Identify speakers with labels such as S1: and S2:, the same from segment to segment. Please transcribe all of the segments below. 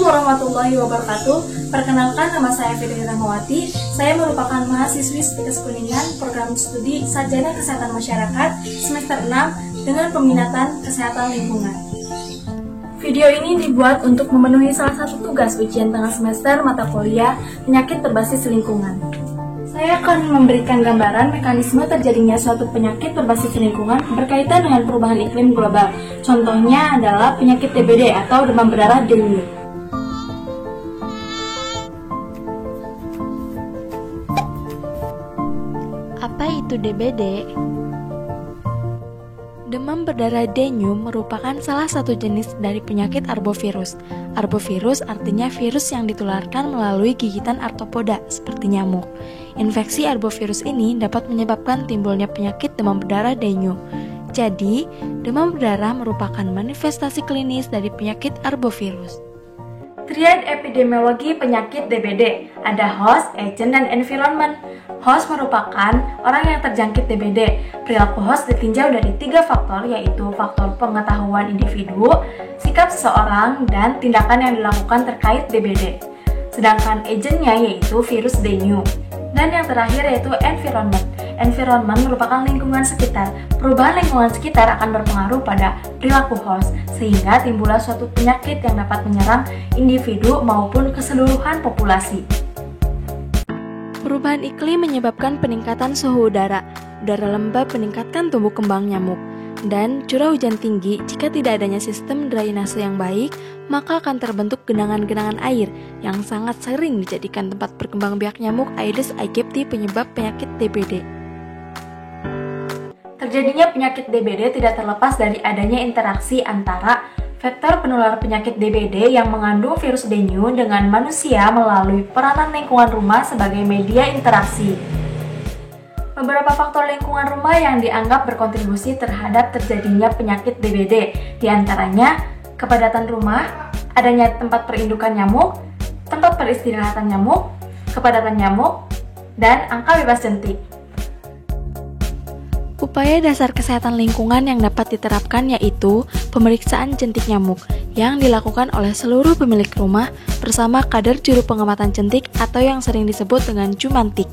S1: warahmatullahi wabarakatuh. Perkenalkan, nama saya Fitri Rahmawati. Saya merupakan mahasiswi Stikes Kuningan program studi Sarjana Kesehatan Masyarakat semester 6 dengan peminatan Kesehatan Lingkungan. Video ini dibuat untuk memenuhi salah satu tugas ujian tengah semester mata kuliah penyakit berbasis lingkungan. Saya akan memberikan gambaran mekanisme terjadinya suatu penyakit berbasis lingkungan berkaitan dengan perubahan iklim global. Contohnya adalah penyakit DBD atau demam berdarah dengue.
S2: Apa itu DBD? Demam berdarah dengue merupakan salah satu jenis dari penyakit arbovirus. Arbovirus artinya virus yang ditularkan melalui gigitan arthropoda seperti nyamuk. Infeksi arbovirus ini dapat menyebabkan timbulnya penyakit demam berdarah dengue. Jadi, demam berdarah merupakan manifestasi klinis dari penyakit arbovirus.
S1: Triad epidemiologi penyakit DBD, ada host, agent, dan environment. Host merupakan orang yang terjangkit DBD. Perilaku host ditinjau dari 3 faktor, yaitu faktor pengetahuan individu, sikap seseorang, dan tindakan yang dilakukan terkait DBD. Sedangkan agentnya yaitu virus dengue. Dan yang terakhir yaitu environment. Environment merupakan lingkungan sekitar. Perubahan lingkungan sekitar akan berpengaruh pada perilaku host, sehingga timbullah suatu penyakit yang dapat menyerang individu maupun keseluruhan populasi.
S2: Perubahan iklim menyebabkan peningkatan suhu udara. Udara lembab meningkatkan tumbuh kembang nyamuk. Dan curah hujan tinggi, jika tidak adanya sistem drainase yang baik, maka akan terbentuk genangan-genangan air yang sangat sering dijadikan tempat berkembang biak nyamuk Aedes aegypti penyebab penyakit DBD.
S1: Terjadinya penyakit DBD tidak terlepas dari adanya interaksi antara vektor penular penyakit DBD yang mengandung virus dengue dengan manusia melalui peranan lingkungan rumah sebagai media interaksi. Beberapa faktor lingkungan rumah yang dianggap berkontribusi terhadap terjadinya penyakit DBD, diantaranya kepadatan rumah, adanya tempat perindukan nyamuk, tempat peristirahatan nyamuk, kepadatan nyamuk, dan angka bebas jentik.
S2: Upaya dasar kesehatan lingkungan yang dapat diterapkan yaitu pemeriksaan jentik nyamuk yang dilakukan oleh seluruh pemilik rumah bersama kader juru pengamatan jentik atau yang sering disebut dengan jumantik.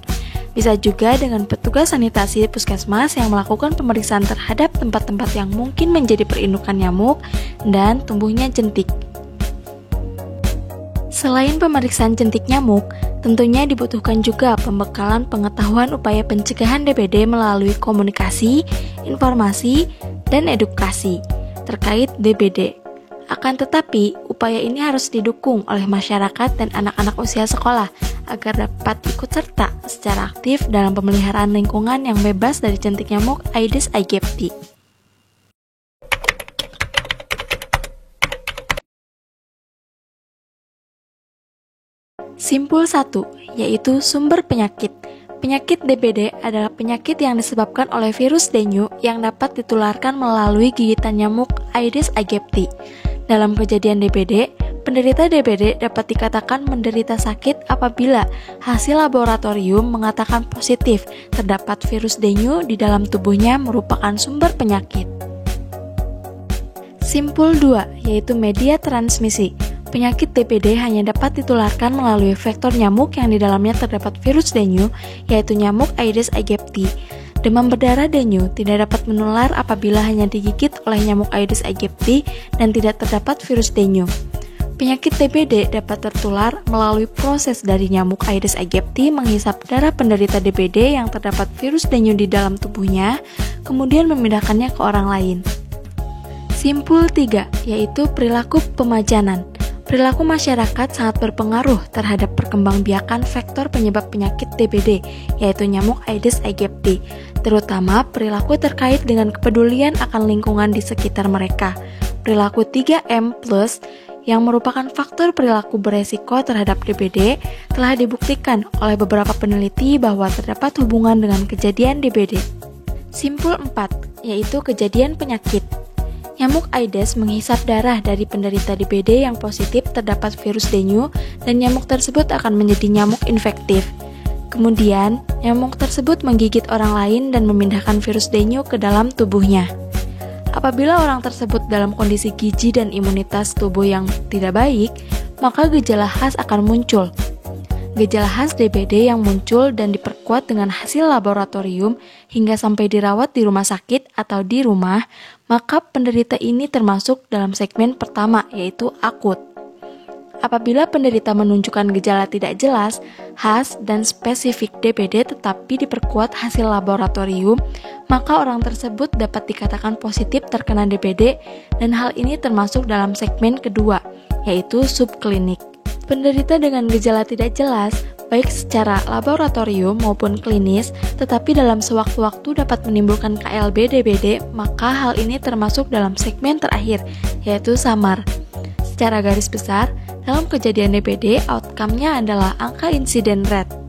S2: Bisa juga dengan petugas sanitasi puskesmas yang melakukan pemeriksaan terhadap tempat-tempat yang mungkin menjadi perindukan nyamuk dan tumbuhnya jentik. Selain pemeriksaan jentik nyamuk, tentunya dibutuhkan juga pembekalan pengetahuan upaya pencegahan DBD melalui komunikasi, informasi, dan edukasi terkait DBD. Akan tetapi, upaya ini harus didukung oleh masyarakat dan anak-anak usia sekolah agar dapat ikut serta secara aktif dalam pemeliharaan lingkungan yang bebas dari jentik nyamuk Aedes aegypti. Simpul 1, yaitu sumber penyakit. Penyakit DBD adalah penyakit yang disebabkan oleh virus dengue yang dapat ditularkan melalui gigitan nyamuk Aedes aegypti. Dalam kejadian DBD, penderita DBD dapat dikatakan menderita sakit apabila hasil laboratorium mengatakan positif terdapat virus dengue di dalam tubuhnya merupakan sumber penyakit. Simpul 2, yaitu media transmisi. Penyakit DBD hanya dapat ditularkan melalui vektor nyamuk yang di dalamnya terdapat virus dengue, yaitu nyamuk Aedes aegypti. Demam berdarah dengue tidak dapat menular apabila hanya digigit oleh nyamuk Aedes aegypti dan tidak terdapat virus dengue. Penyakit DBD dapat tertular melalui proses dari nyamuk Aedes aegypti menghisap darah penderita DBD yang terdapat virus dengue di dalam tubuhnya, kemudian memindahkannya ke orang lain. Simpul 3, yaitu perilaku pemajanan. Perilaku masyarakat sangat berpengaruh terhadap perkembangbiakan vektor penyebab penyakit DBD, yaitu nyamuk Aedes aegypti, terutama perilaku terkait dengan kepedulian akan lingkungan di sekitar mereka. Perilaku 3M+, yang merupakan faktor perilaku beresiko terhadap DBD, telah dibuktikan oleh beberapa peneliti bahwa terdapat hubungan dengan kejadian DBD. Simpul 4, yaitu kejadian penyakit. Nyamuk Aedes menghisap darah dari penderita DBD yang positif terdapat virus dengue dan nyamuk tersebut akan menjadi nyamuk infektif. Kemudian, nyamuk tersebut menggigit orang lain dan memindahkan virus dengue ke dalam tubuhnya. Apabila orang tersebut dalam kondisi gizi dan imunitas tubuh yang tidak baik, maka gejala khas akan muncul. Gejala khas DBD yang muncul dan diperkuat dengan hasil laboratorium hingga sampai dirawat di rumah sakit atau di rumah, maka penderita ini termasuk dalam segmen pertama, yaitu akut. Apabila penderita menunjukkan gejala tidak jelas, khas, dan spesifik DBD tetapi diperkuat hasil laboratorium, maka orang tersebut dapat dikatakan positif terkena DBD dan hal ini termasuk dalam segmen kedua, yaitu subklinik. Penderita dengan gejala tidak jelas, baik secara laboratorium maupun klinis, tetapi dalam sewaktu-waktu dapat menimbulkan KLB DBD, maka hal ini termasuk dalam segmen terakhir, yaitu samar. Secara garis besar, dalam kejadian DBD, outcome-nya adalah angka insiden rate.